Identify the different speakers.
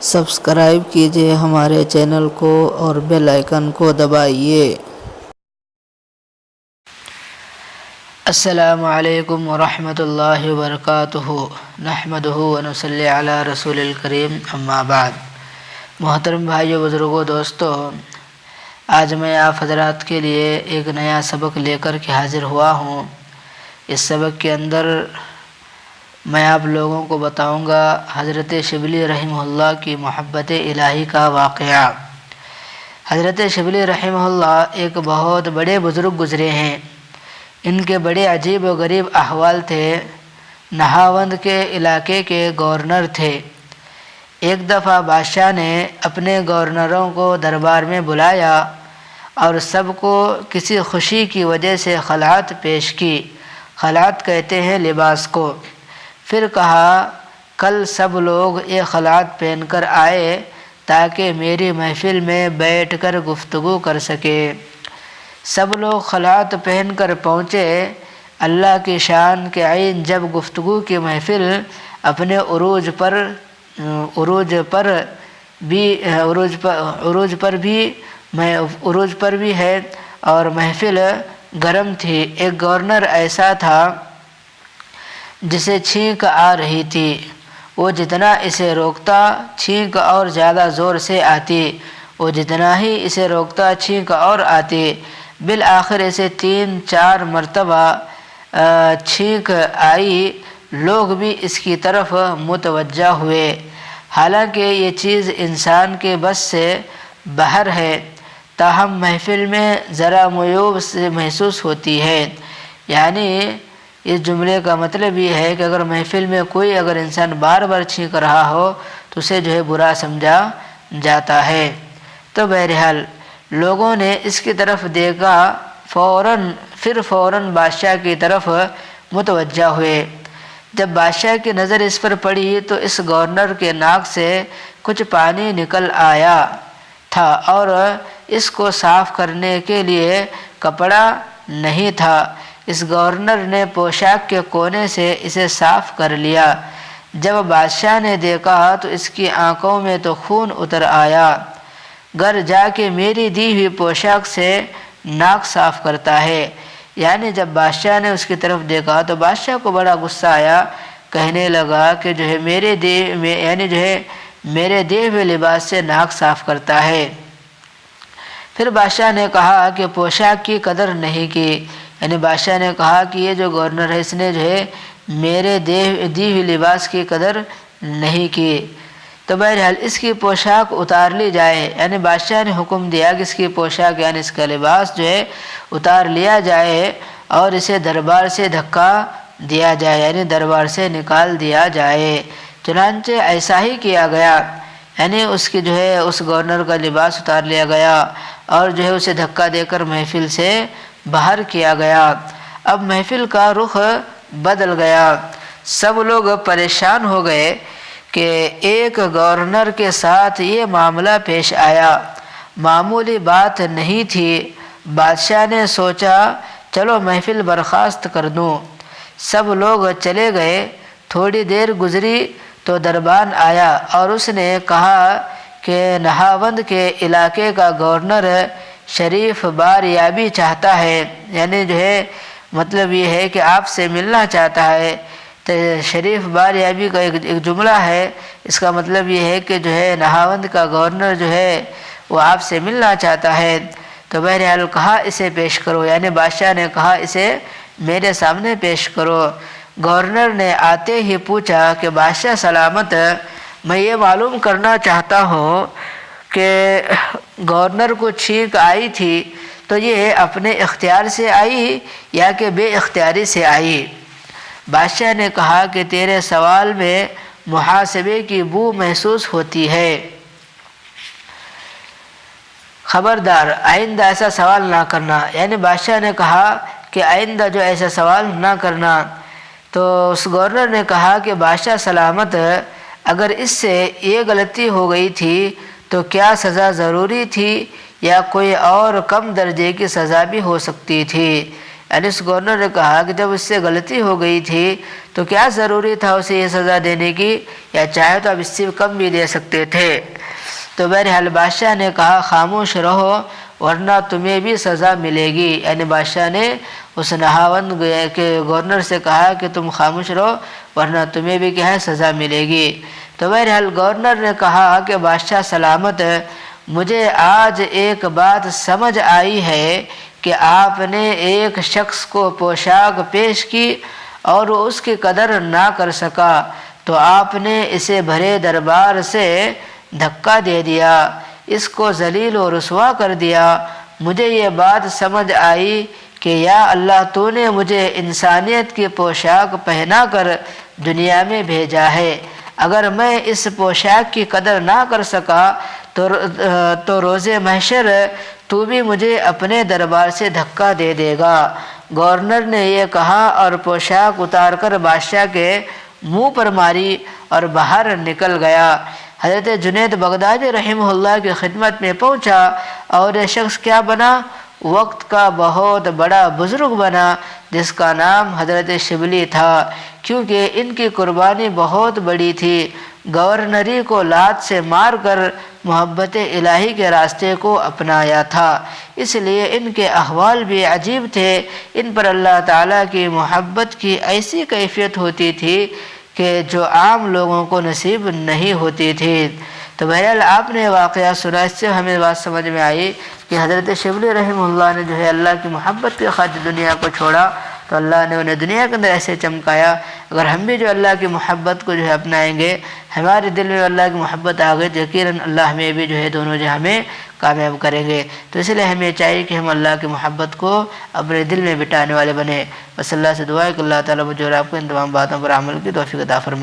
Speaker 1: Subscribe کیجیے ہمارے channel کو اور بیل آئیکن کو دبائیے۔ السلام علیکم ورحمۃ اللہ وبرکاتہ۔ نحمدہ ونصلی علی رسول الکریم، اما بعد۔ محترم بھائیو، بزرگوں، دوستو، آج میں آپ حضرات کے لیے ایک نیا سبق لے کر کے حاضر ہوا ہوں۔ اس سبق کے اندر میں آپ لوگوں کو بتاؤں گا حضرت شبلی رحمہ اللہ کی محبت الہی کا واقعہ۔ حضرت شبلی رحمہ اللہ ایک بہت بڑے بزرگ گزرے ہیں۔ ان کے بڑے عجیب و غریب احوال تھے۔ نہاوند کے علاقے کے گورنر تھے۔ ایک دفعہ بادشاہ نے اپنے گورنروں کو دربار میں بلایا اور سب کو کسی خوشی کی وجہ سے خلعت پیش کی۔ خلعت کہتے ہیں لباس کو۔ پھر کہا، کل سب لوگ یہ خلعت پہن کر آئے تاکہ میری محفل میں بیٹھ کر گفتگو کر سکے۔ سب لوگ خلعت پہن کر پہنچے۔ اللہ کی شان کے عین جب گفتگو کی محفل اپنے عروج پر بھی ہے اور محفل گرم تھی۔ ایک گورنر ایسا تھا جسے چھینک آ رہی تھی۔ وہ جتنا اسے روکتا، چھینک اور زیادہ زور سے آتی۔ وہ جتنا ہی اسے روکتا، چھینک اور آتی۔ بالآخر اسے 3-4 مرتبہ چھینک آئی۔ لوگ بھی اس کی طرف متوجہ ہوئے، حالانکہ یہ چیز انسان کے بس سے باہر ہے، تاہم محفل میں ذرا معیوب سے محسوس ہوتی ہے۔ یعنی اس جملے کا مطلب یہ ہے کہ اگر محفل میں کوئی انسان بار بار چھینک رہا ہو تو اسے برا سمجھا جاتا ہے۔ تو بہرحال لوگوں نے اس کی طرف دیکھا، فوراً بادشاہ کی طرف متوجہ ہوئے۔ جب بادشاہ کی نظر اس پر پڑی تو اس گورنر کے ناک سے کچھ پانی نکل آیا تھا اور اس کو صاف کرنے کے لیے کپڑا نہیں تھا۔ اس گورنر نے پوشاک کے کونے سے اسے صاف کر لیا۔ جب بادشاہ نے دیکھا تو اس کی آنکھوں میں تو خون اتر آیا۔ گھر جا کے میری دی ہوئی پوشاک سے ناک صاف کرتا ہے۔ یعنی جب بادشاہ نے اس کی طرف دیکھا تو بادشاہ کو بڑا غصہ آیا۔ کہنے لگا کہ میرے دیے ہوئے لباس سے ناک صاف کرتا ہے۔ پھر بادشاہ نے کہا کہ پوشاک کی قدر نہیں کی۔ یعنی بادشاہ نے کہا کہ یہ جو گورنر ہے اس نے میرے دی ہوئی لباس کی قدر نہیں کی۔ تو بہرحال اس کی پوشاک اتار لی جائے۔ یعنی بادشاہ نے حکم دیا کہ اس کی پوشاک یعنی اس کا لباس اتار لیا جائے اور اسے دربار سے دھکا دیا جائے، یعنی دربار سے نکال دیا جائے۔ چنانچہ ایسا ہی کیا گیا۔ یعنی اس گورنر کا لباس اتار لیا گیا اور اسے دھکا دے کر محفل سے باہر کیا گیا۔ اب محفل کا رخ بدل گیا۔ سب لوگ پریشان ہو گئے کہ ایک گورنر کے ساتھ یہ معاملہ پیش آیا، معمولی بات نہیں تھی۔ بادشاہ نے سوچا چلو محفل برخاست کر دوں۔ سب لوگ چلے گئے۔ تھوڑی دیر گزری تو دربان آیا اور اس نے کہا کہ نہاوند کے علاقے کا گورنر شریف باریابی چاہتا ہے۔ یعنی مطلب یہ ہے کہ آپ سے ملنا چاہتا ہے۔ تو شریف باریابی کا ایک جملہ ہے، اس کا مطلب یہ ہے کہ نہاوند کا گورنر وہ آپ سے ملنا چاہتا ہے۔ تو بہرحال کہا اسے پیش کرو، یعنی بادشاہ نے کہا اسے میرے سامنے پیش کرو۔ گورنر نے آتے ہی پوچھا کہ بادشاہ سلامت، میں یہ معلوم کرنا چاہتا ہوں کہ گورنر کو چھینک آئی تھی تو یہ اپنے اختیار سے آئی یا کہ بے اختیاری سے آئی؟ بادشاہ نے کہا کہ تیرے سوال میں محاسبے کی بو محسوس ہوتی ہے، خبردار آئندہ ایسا سوال نہ کرنا۔ یعنی بادشاہ نے کہا کہ آئندہ ایسا سوال نہ کرنا۔ تو اس گورنر نے کہا کہ بادشاہ سلامت، اگر اس سے یہ غلطی ہو گئی تھی تو کیا سزا ضروری تھی یا کوئی اور کم درجے کی سزا بھی ہو سکتی تھی؟ یعنی اس گورنر نے کہا کہ جب اس سے غلطی ہو گئی تھی تو کیا ضروری تھا اسے یہ سزا دینے کی، یا چاہے تو اب اس سے کم بھی دے سکتے تھے۔ تو بہرحال بادشاہ نے کہا خاموش رہو ورنہ تمہیں بھی سزا ملے گی، یعنی بادشاہ نے اس نہاوند کے گورنر سے کہا کہ تم خاموش رہو ورنہ تمہیں بھی کیا ہے سزا ملے گی۔ تو بہرحال گورنر نے کہا کہ بادشاہ سلامت، مجھے آج ایک بات سمجھ آئی ہے کہ آپ نے ایک شخص کو پوشاک پیش کی اور وہ اس کی قدر نہ کر سکا تو آپ نے اسے بھرے دربار سے دھکا دے دیا، اس کو ذلیل و رسوا کر دیا۔ مجھے یہ بات سمجھ آئی کہ یا اللہ تو نے مجھے انسانیت کی پوشاک پہنا کر دنیا میں بھیجا ہے، اگر میں اس پوشاک کی قدر نہ کر سکا تو روز محشر تو بھی مجھے اپنے دربار سے دھکا دے دے گا۔ گورنر نے یہ کہا اور پوشاک اتار کر بادشاہ کے منہ پر ماری اور باہر نکل گیا۔ حضرت جنید بغدادی رحمہ اللہ کی خدمت میں پہنچا اور یہ شخص کیا بنا؟ وقت کا بہت بڑا بزرگ بنا جس کا نام حضرت شبلی تھا، کیونکہ ان کی قربانی بہت بڑی تھی۔ گورنری کو لات سے مار کر محبت الہی کے راستے کو اپنایا تھا، اس لیے ان کے احوال بھی عجیب تھے۔ ان پر اللہ تعالیٰ کی محبت کی ایسی کیفیت ہوتی تھی کہ جو عام لوگوں کو نصیب نہیں ہوتی تھی۔ تو بہرحال آپ نے واقعہ سنا، اس سے ہمیں بات سمجھ میں آئی کہ حضرت شبلی رحمہ اللہ نے جو ہے اللہ کی محبت کے خاطر دنیا کو چھوڑا تو اللہ نے انہیں دنیا کے اندر ایسے چمکایا۔ اگر ہم بھی جو اللہ کی محبت کو جو ہے اپنائیں گے، ہمارے دل میں اللہ کی محبت آ گئی تو یقیناً اللہ ہمیں بھی جو ہے دونوں جہاں میں کامیاب کریں گے۔ تو اس لیے ہمیں چاہیے کہ ہم اللہ کی محبت کو اپنے دل میں بٹانے والے بنیں۔ بس اللہ سے دعا ہے کہ اللہ تعالیٰ مجھے اور آپ کو ان تمام باتوں پر عمل کی توفیق عطا فرمائے۔